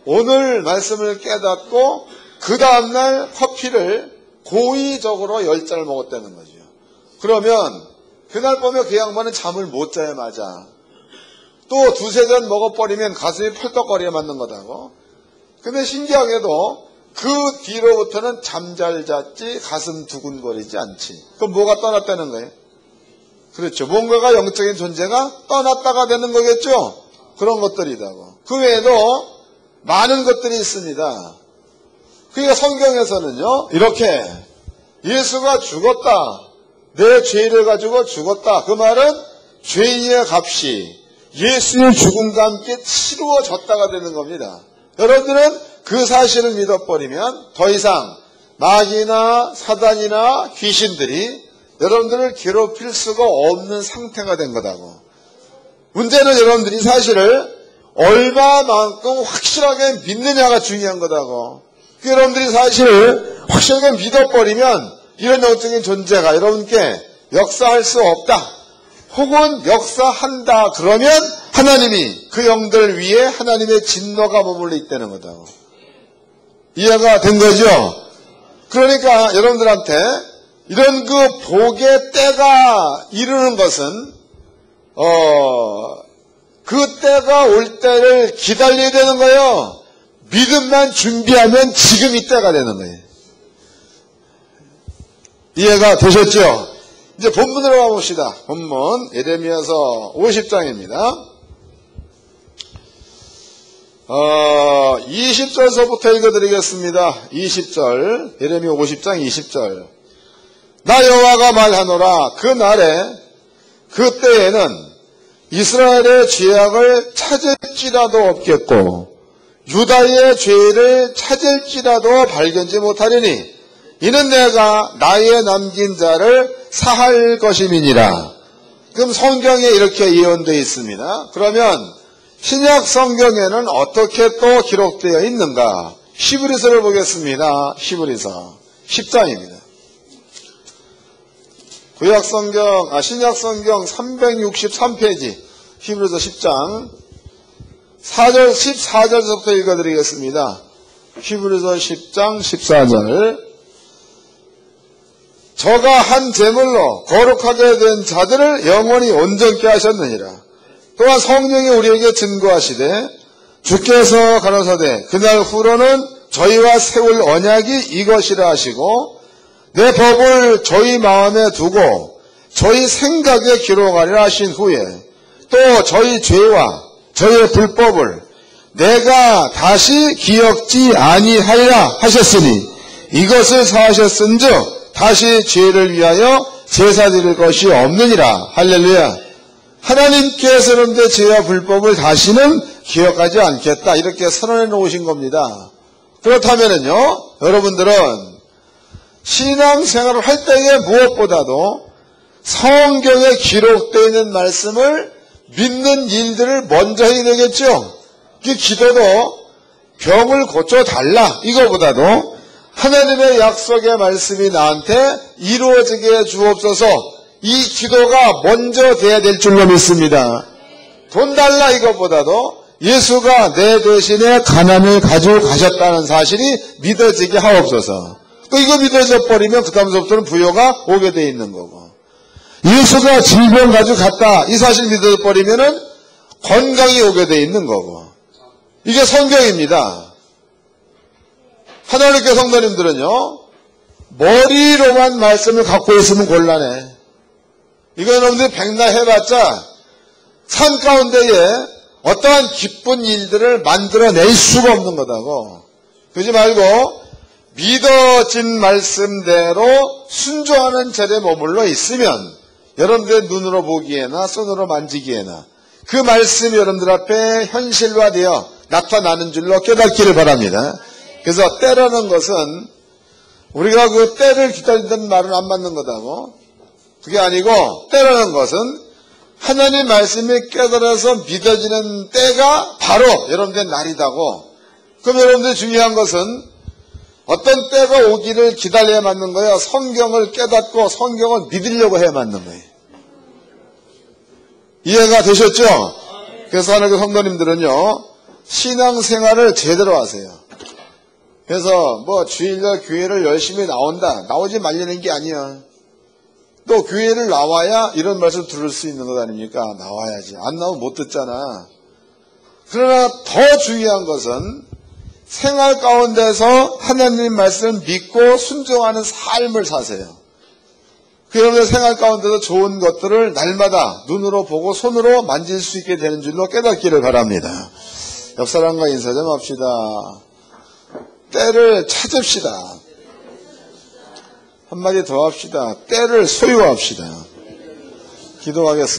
오늘 말씀을 깨닫고 그 다음날 커피를 고의적으로 10잔을 먹었다는 거죠. 그러면 그날 밤에 그 양반은 잠을 못 자야 맞아. 또 두세 잔 먹어버리면 가슴이 펄떡거리게 맞는 거다고. 근데 신기하게도 그 뒤로부터는 잠잘 잤지 가슴 두근거리지 않지. 그럼 뭐가 떠났다는 거예요? 그렇죠. 뭔가가 영적인 존재가 떠났다가 되는 거겠죠. 그런 것들이다고. 그 외에도 많은 것들이 있습니다. 그러니까 성경에서는요, 이렇게 예수가 죽었다. 내 죄를 가지고 죽었다. 그 말은 죄의 값이 예수의 죽음과 함께 치루어졌다가 되는 겁니다. 여러분들은 그 사실을 믿어버리면 더 이상 마귀나 사단이나 귀신들이 여러분들을 괴롭힐 수가 없는 상태가 된 거다고. 문제는 여러분들이 사실을 얼마만큼 확실하게 믿느냐가 중요한 거다고. 여러분들이 사실을 확실하게 믿어버리면 이런 영적인 존재가 여러분께 역사할 수 없다. 혹은 역사한다. 그러면 하나님이 그 영들 위에 하나님의 진노가 머물러 있다는 거다고. 이해가 된 거죠? 그러니까 여러분들한테 이런 그 복의 때가 이르는 것은 그 때가 올 때를 기다려야 되는 거예요. 믿음만 준비하면 지금 이 때가 되는 거예요. 이해가 되셨죠? 이제 본문으로 가봅시다. 본문 예레미야서 50장입니다. 20절서부터 읽어드리겠습니다. 20절 예레미야 50장 20절 나 여호와가 말하노라 그날에 그때에는 이스라엘의 죄악을 찾을지라도 없겠고 유다의 죄를 찾을지라도 발견지 못하리니 이는 내가 나의 남긴 자를 사할 것임이니라. 그럼 성경에 이렇게 예언되어 있습니다. 그러면 신약 성경에는 어떻게 또 기록되어 있는가? 히브리서를 보겠습니다. 히브리서 10장입니다. 신약 성경 363페이지 히브리서 10장 14절부터 읽어드리겠습니다. 히브리서 10장 14절 저가 한 제물로 거룩하게 된 자들을 영원히 온전케 하셨느니라. 또한 성령이 우리에게 증거하시되 주께서 가라사대 그날 후로는 저희와 세울 언약이 이것이라 하시고 내 법을 저희 마음에 두고 저희 생각에 기록하리라 하신 후에 또 저희 죄와 저희 불법을 내가 다시 기억지 아니하리라 하셨으니 이것을 사하셨은즉 다시 죄를 위하여 제사 드릴 것이 없느니라. 할렐루야. 하나님께서는 내 죄와 불법을 다시는 기억하지 않겠다. 이렇게 선언해 놓으신 겁니다. 그렇다면요, 여러분들은 신앙생활을 할 때에 무엇보다도 성경에 기록되어 있는 말씀을 믿는 일들을 먼저 해야 되겠죠. 그 기도도 병을 고쳐달라 이거보다도 하나님의 약속의 말씀이 나한테 이루어지게 주옵소서. 이 기도가 먼저 돼야 될 줄로 믿습니다. 돈 달라 이것보다도 예수가 내 대신에 가난을 가지고 가셨다는 사실이 믿어지게 하옵소서. 또 이거 믿어져 버리면 그 다음부터는 부여가 오게 돼 있는 거고, 예수가 질병 가지고 갔다 이 사실 믿어져 버리면은 건강이 오게 돼 있는 거고. 이게 성경입니다. 하나님께 성도님들은요, 머리로만 말씀을 갖고 있으면 곤란해. 이거 여러분들이 백날 해봤자 산 가운데에 어떠한 기쁜 일들을 만들어낼 수가 없는 거다고. 그러지 말고 믿어진 말씀대로 순종하는 자리에 머물러 있으면 여러분들의 눈으로 보기에나 손으로 만지기에나 그 말씀이 여러분들 앞에 현실화되어 나타나는 줄로 깨닫기를 바랍니다. 그래서 때라는 것은 우리가 그 때를 기다린다는 말은 안 맞는 거다고. 그게 아니고 때라는 것은 하나님 말씀이 깨달아서 믿어지는 때가 바로 여러분들의 날이다고. 그럼 여러분들 중요한 것은 어떤 때가 오기를 기다려야 맞는 거예요. 성경을 깨닫고 성경을 믿으려고 해야 맞는 거예요. 이해가 되셨죠? 그래서 하나님의 성도님들은요, 신앙생활을 제대로 하세요. 그래서 뭐 주일날 교회를 열심히 나오지 말라는 게 아니야. 또 교회를 나와야 이런 말씀 들을 수 있는 것 아닙니까? 나와야지. 안 나오면 못 듣잖아. 그러나 더 중요한 것은 생활 가운데서 하나님 말씀을 믿고 순종하는 삶을 사세요. 그 여러분의 생활 가운데서 좋은 것들을 날마다 눈으로 보고 손으로 만질 수 있게 되는 줄로 깨닫기를 바랍니다. 옆 사람과 인사 좀 합시다. 때를 찾읍시다. 한마디 더 합시다. 때를 소유합시다. 기도하겠습니다.